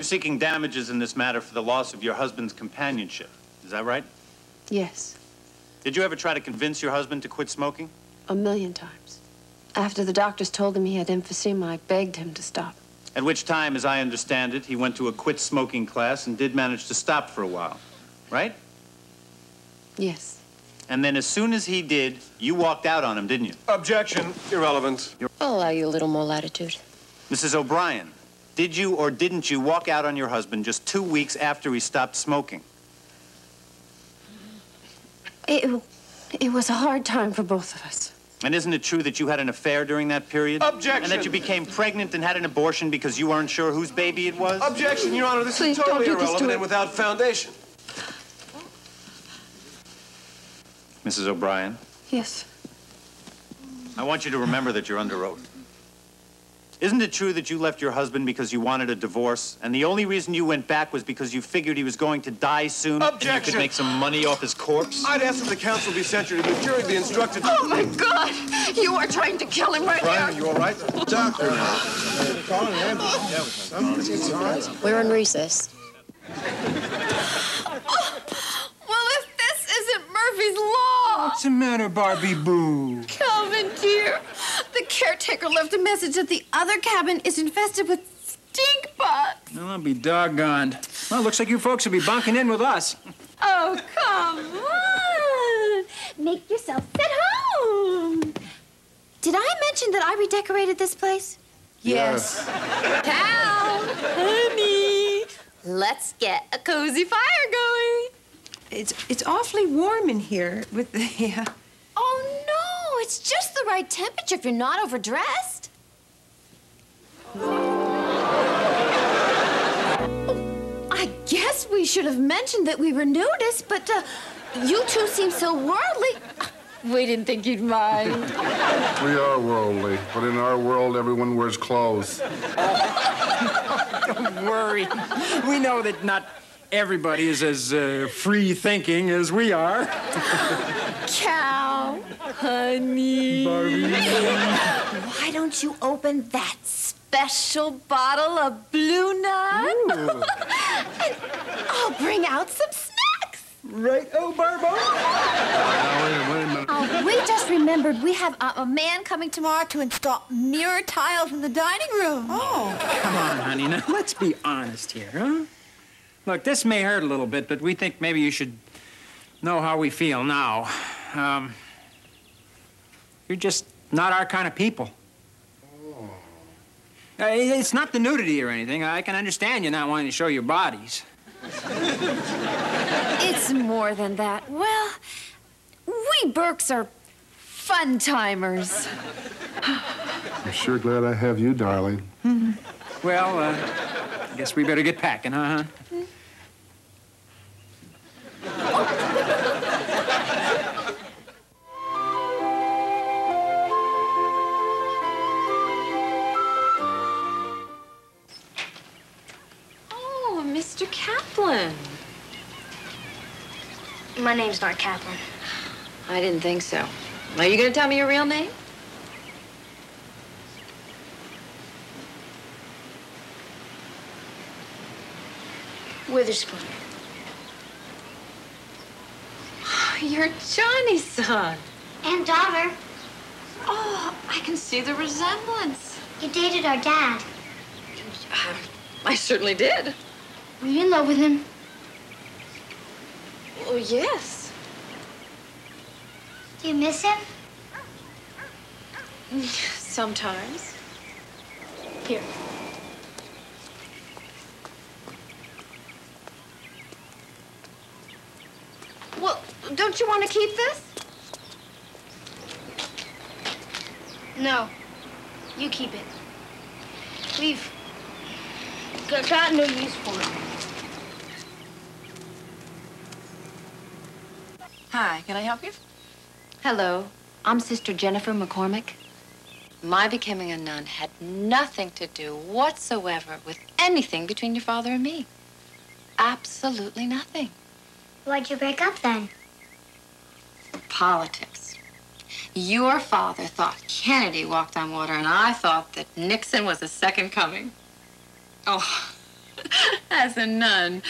seeking damages in this matter for the loss of your husband's companionship. Is that right? Yes. Did you ever try to convince your husband to quit smoking? 1,000,000 times. After the doctors told him he had emphysema, I begged him to stop. At which time, as I understand it, he went to a quit smoking class and did manage to stop for a while, right? Yes. And then as soon as he did, you walked out on him, didn't you? Objection. Irrelevant. I'll allow you a little more latitude. Mrs. O'Brien, did you or didn't you walk out on your husband just 2 weeks after he stopped smoking? It was a hard time for both of us. And isn't it true that you had an affair during that period? Objection. And that you became pregnant and had an abortion because you weren't sure whose baby it was? Objection, Your Honor. This Please is totally don't do this to irrelevant him. and without foundation. Mrs. O'Brien, Yes. I want you to remember that you're under oath. Isn't it true that you left your husband because you wanted a divorce, and the only reason you went back was because you figured he was going to die soon? Objection. And you could make some money off his corpse? I'd ask that the counsel be censured and the jury be instructed. Oh, my God! You are trying to kill him right Brian, are here. you all right? Doctor, call an ambulance. It's all right. We're in recess. Well, if this isn't Murphy's Law! What's the matter, Barbie Boo? Calvin, dear, the caretaker left a message that the other cabin is infested with stink bugs. Well, I'll be doggoned. Well, looks like you folks will be bunking in with us. Oh, come on. Make yourself at home. Did I mention that I redecorated this place? Yes. Cal, honey, let's get a cozy fire going. It's awfully warm in here with the, Oh, no, it's just the right temperature if you're not overdressed. I guess we should have mentioned that we were nudists, but you two seem so worldly. We didn't think you'd mind. We are worldly, but in our world, everyone wears clothes. Don't worry. We know that not everybody is as free-thinking as we are. Cow, honey. Barbie. Why don't you open that special bottle of Blue Nut? And I'll bring out some snacks. Right, oh, Barbo. Wait a minute. Oh, we just remembered we have a man coming tomorrow to install mirror tiles in the dining room. Oh, come on, honey. Now, let's be honest here, huh? Look, this may hurt a little bit, but we think maybe you should know how we feel now. You're just not our kind of people. Oh. It's not the nudity or anything. I can understand you not wanting to show your bodies. It's more than that. Well, we Burkes are fun-timers. I'm sure glad I have you, darling. Well, I guess we better get packing, huh, hon? Oh, Mr. Kaplan. My name's not Kaplan. I didn't think so. Are you going to tell me your real name? Witherspoon. You're Johnny's son. And daughter. Oh, I can see the resemblance. You dated our dad. I certainly did. Were you in love with him? Oh, yes. Do you miss him? Sometimes. Here. Well, don't you want to keep this? No. You keep it. We've got no use for it. Hi, can I help you? Hello, I'm Sister Jennifer McCormick. My becoming a nun had nothing to do whatsoever with anything between your father and me. Absolutely nothing. Why'd you break up then? Politics. Your father thought Kennedy walked on water, and I thought that Nixon was the second coming. Oh, As a nun.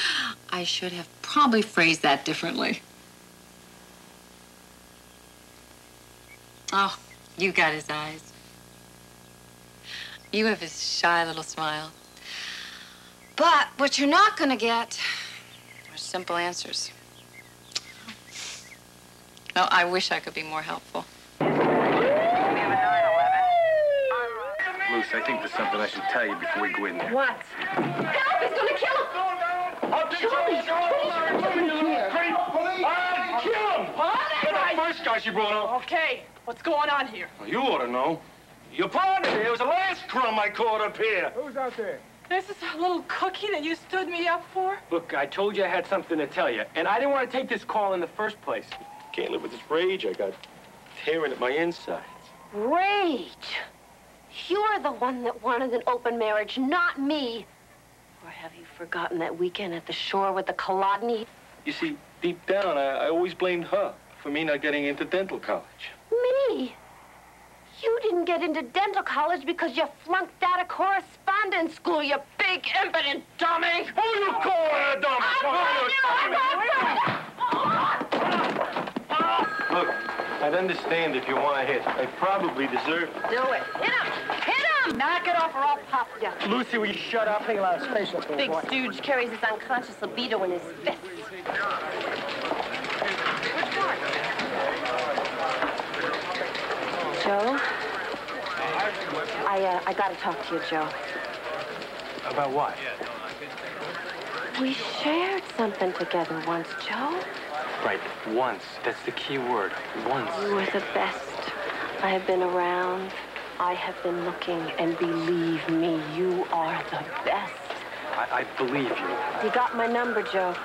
I should have probably phrased that differently. Oh, you got his eyes. You have his shy little smile. But what you're not gonna get are simple answers. Oh, I wish I could be more helpful. Luce, I think there's something I should tell you before we go in there. What? Help! He's gonna kill him! I'll kill him! You're the first guy she brought up. Okay, what's going on here? Well, you ought to know. Your partner here was the last crumb I caught up here. Who's out there? This is a little cookie that you stood me up for? Look, I told you I had something to tell you, and I didn't want to take this call in the first place. Can't live with this rage I got tearing at my insides. Rage! You're the one that wanted an open marriage, not me. Or have you forgotten that weekend at the shore with the Kolodny? You see, deep down, I always blamed her for me not getting into dental college. Me? You didn't get into dental college because you flunked out of correspondence school, you big impotent dummy! Who you call her a dummy? Look, I'd understand if you want to hit. I probably deserve it. Do it. Hit him! Hit him! Knock it off or I'll pop you. Lucy, will you shut up? Take a lot of space up there, Big boy. stooge carries his unconscious libido in his fist. Joe? I gotta talk to you, Joe. About what? We shared something together once, Joe. Right, once. That's the key word. Once. You were the best. I have been around. I have been looking, and believe me, you are the best. I believe you. You got my number, Joe.